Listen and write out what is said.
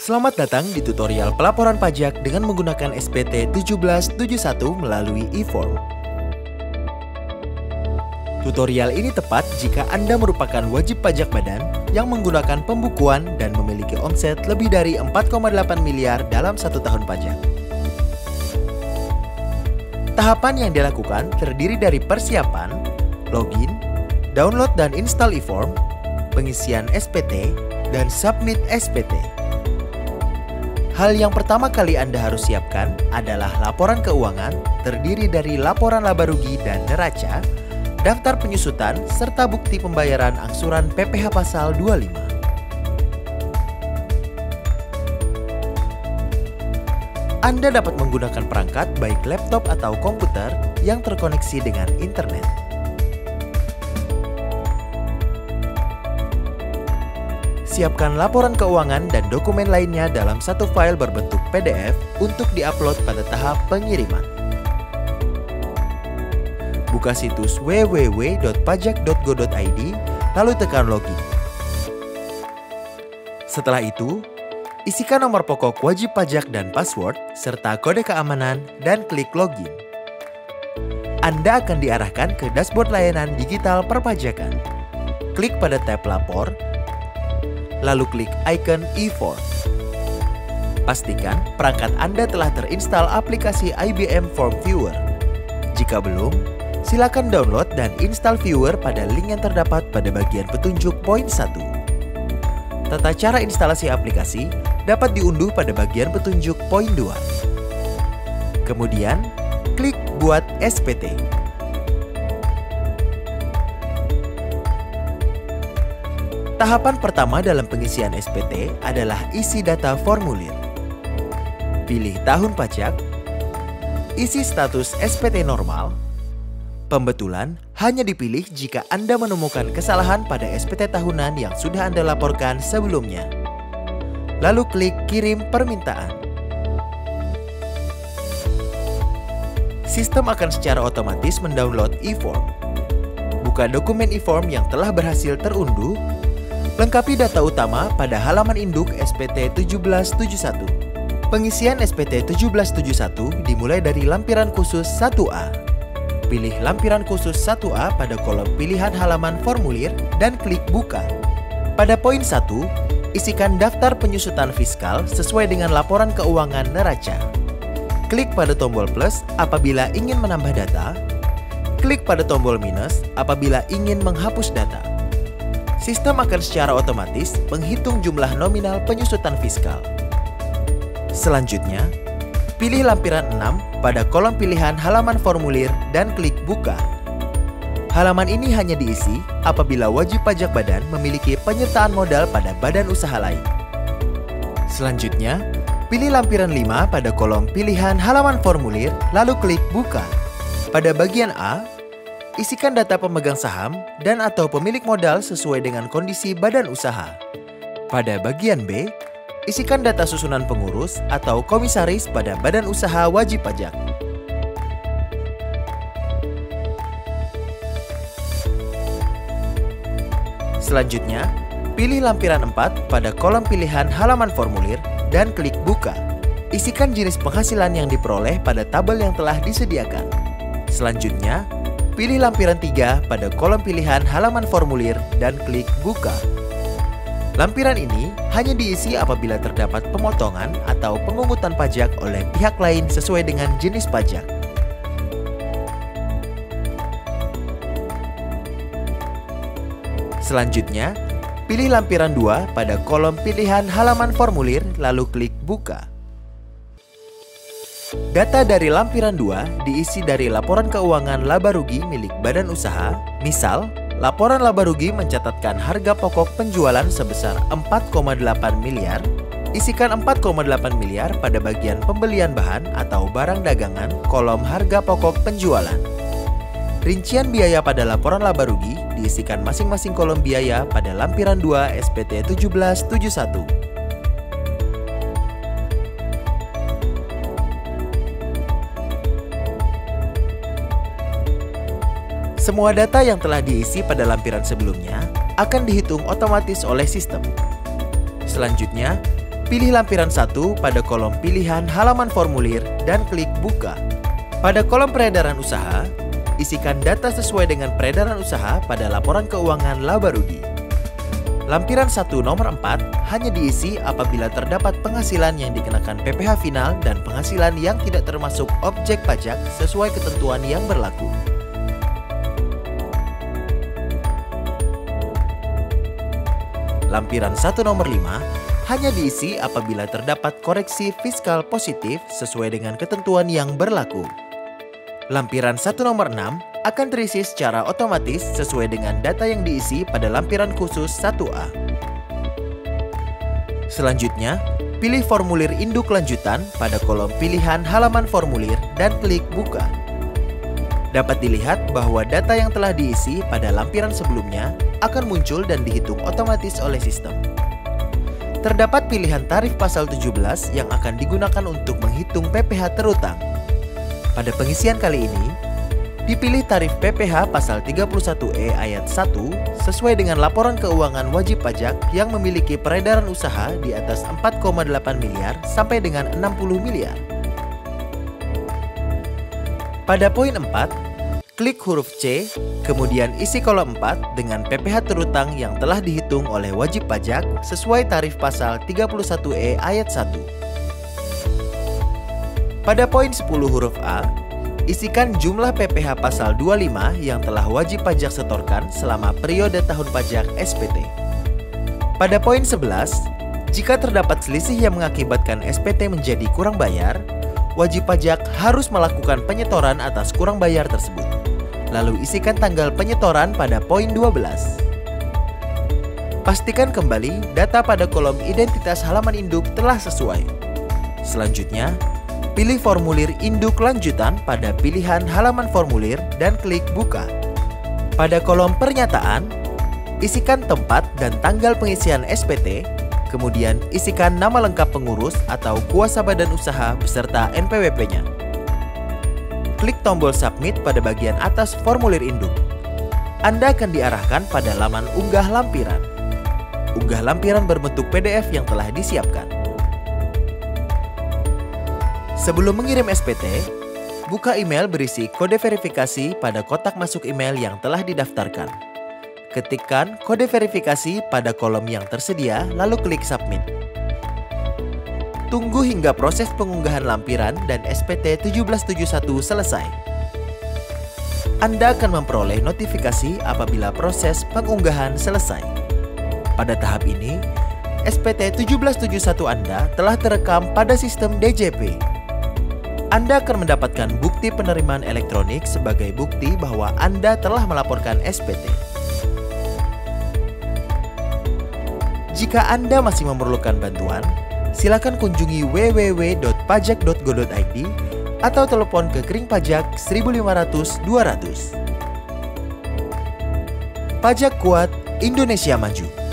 Selamat datang di tutorial pelaporan pajak dengan menggunakan SPT 1771 melalui e-form. Tutorial ini tepat jika Anda merupakan wajib pajak badan yang menggunakan pembukuan dan memiliki omset lebih dari 4,8 miliar dalam 1 tahun pajak. Tahapan yang dilakukan terdiri dari persiapan, login, download dan install e-form, pengisian SPT, dan submit SPT. Hal yang pertama kali Anda harus siapkan adalah laporan keuangan terdiri dari laporan laba rugi dan neraca, daftar penyusutan, serta bukti pembayaran angsuran PPh Pasal 25. Anda dapat menggunakan perangkat baik laptop atau komputer yang terkoneksi dengan internet. Siapkan laporan keuangan dan dokumen lainnya dalam satu file berbentuk PDF untuk diupload pada tahap pengiriman. Buka situs www.pajak.go.id, lalu tekan login. Setelah itu, isikan nomor pokok wajib pajak dan password, serta kode keamanan, dan klik login. Anda akan diarahkan ke dashboard layanan digital perpajakan. Klik pada tab Lapor, lalu klik icon e-form. Pastikan perangkat Anda telah terinstall aplikasi IBM Form Viewer. Jika belum, silakan download dan install Viewer pada link yang terdapat pada bagian petunjuk poin 1. Tata cara instalasi aplikasi dapat diunduh pada bagian petunjuk poin 2. Kemudian, klik Buat SPT. Tahapan pertama dalam pengisian SPT adalah isi data formulir. Pilih tahun pajak, isi status SPT normal. Pembetulan hanya dipilih jika Anda menemukan kesalahan pada SPT tahunan yang sudah Anda laporkan sebelumnya. Lalu klik kirim permintaan. Sistem akan secara otomatis mendownload e-form. Buka dokumen e-form yang telah berhasil terunduh. Lengkapi data utama pada halaman induk SPT 1771. Pengisian SPT 1771 dimulai dari lampiran khusus 1A. Pilih lampiran khusus 1A pada kolom pilihan halaman formulir dan klik Buka. Pada poin 1, isikan daftar penyusutan fiskal sesuai dengan laporan keuangan neraca. Klik pada tombol plus apabila ingin menambah data. Klik pada tombol minus apabila ingin menghapus data. Sistem akan secara otomatis menghitung jumlah nominal penyusutan fiskal. Selanjutnya, pilih lampiran 6 pada kolom pilihan halaman formulir dan klik Buka. Halaman ini hanya diisi apabila wajib pajak badan memiliki penyertaan modal pada badan usaha lain. Selanjutnya, pilih lampiran 5 pada kolom pilihan halaman formulir, lalu klik Buka. Pada bagian A, isikan data pemegang saham dan atau pemilik modal sesuai dengan kondisi badan usaha. Pada bagian B, isikan data susunan pengurus atau komisaris pada badan usaha wajib pajak. Selanjutnya, pilih lampiran 4 pada kolom pilihan halaman formulir dan klik Buka. Isikan jenis penghasilan yang diperoleh pada tabel yang telah disediakan. Selanjutnya, pilih lampiran 3 pada kolom pilihan halaman formulir dan klik Buka. Lampiran ini hanya diisi apabila terdapat pemotongan atau pemungutan pajak oleh pihak lain sesuai dengan jenis pajak. Selanjutnya, pilih lampiran 2 pada kolom pilihan halaman formulir lalu klik Buka. Data dari lampiran 2 diisi dari laporan keuangan laba rugi milik badan usaha. Misal, laporan laba rugi mencatatkan harga pokok penjualan sebesar 4,8 miliar. Isikan 4,8 miliar pada bagian pembelian bahan atau barang dagangan kolom harga pokok penjualan. Rincian biaya pada laporan laba rugi diisikan masing-masing kolom biaya pada lampiran 2 SPT 1771. Semua data yang telah diisi pada lampiran sebelumnya akan dihitung otomatis oleh sistem. Selanjutnya, pilih lampiran 1 pada kolom pilihan halaman formulir dan klik buka. Pada kolom peredaran usaha, isikan data sesuai dengan peredaran usaha pada laporan keuangan laba rugi. Lampiran 1 nomor 4 hanya diisi apabila terdapat penghasilan yang dikenakan PPh final dan penghasilan yang tidak termasuk objek pajak sesuai ketentuan yang berlaku. Lampiran 1 nomor 5 hanya diisi apabila terdapat koreksi fiskal positif sesuai dengan ketentuan yang berlaku. Lampiran 1 nomor 6 akan terisi secara otomatis sesuai dengan data yang diisi pada lampiran khusus 1A. Selanjutnya, pilih formulir induk lanjutan pada kolom pilihan halaman formulir dan klik buka. Dapat dilihat bahwa data yang telah diisi pada lampiran sebelumnya akan muncul dan dihitung otomatis oleh sistem. Terdapat pilihan tarif pasal 17 yang akan digunakan untuk menghitung PPh terutang. Pada pengisian kali ini, dipilih tarif PPh pasal 31E ayat 1 sesuai dengan laporan keuangan wajib pajak yang memiliki peredaran usaha di atas 4,8 miliar sampai dengan 60 miliar. Pada poin 4, klik huruf C, kemudian isi kolom 4 dengan PPh terutang yang telah dihitung oleh wajib pajak sesuai tarif pasal 31E ayat 1. Pada poin 10 huruf A, isikan jumlah PPh pasal 25 yang telah wajib pajak setorkan selama periode tahun pajak SPT. Pada poin 11, jika terdapat selisih yang mengakibatkan SPT menjadi kurang bayar, wajib pajak harus melakukan penyetoran atas kurang bayar tersebut. Lalu isikan tanggal penyetoran pada poin 12. Pastikan kembali data pada kolom identitas halaman induk telah sesuai. Selanjutnya, pilih formulir induk lanjutan pada pilihan halaman formulir dan klik buka. Pada kolom pernyataan, isikan tempat dan tanggal pengisian SPT, kemudian isikan nama lengkap pengurus atau kuasa badan usaha beserta NPWP-nya. Klik tombol submit pada bagian atas formulir induk. Anda akan diarahkan pada laman unggah lampiran. Unggah lampiran berbentuk PDF yang telah disiapkan. Sebelum mengirim SPT, buka email berisi kode verifikasi pada kotak masuk email yang telah didaftarkan. Ketikkan kode verifikasi pada kolom yang tersedia, lalu klik submit. Tunggu hingga proses pengunggahan lampiran dan SPT 1771 selesai. Anda akan memperoleh notifikasi apabila proses pengunggahan selesai. Pada tahap ini, SPT 1771 Anda telah terekam pada sistem DJP. Anda akan mendapatkan bukti penerimaan elektronik sebagai bukti bahwa Anda telah melaporkan SPT. Jika Anda masih memerlukan bantuan, silakan kunjungi www.pajak.go.id atau telepon ke Kering Pajak 1500 200. Pajak kuat, Indonesia maju.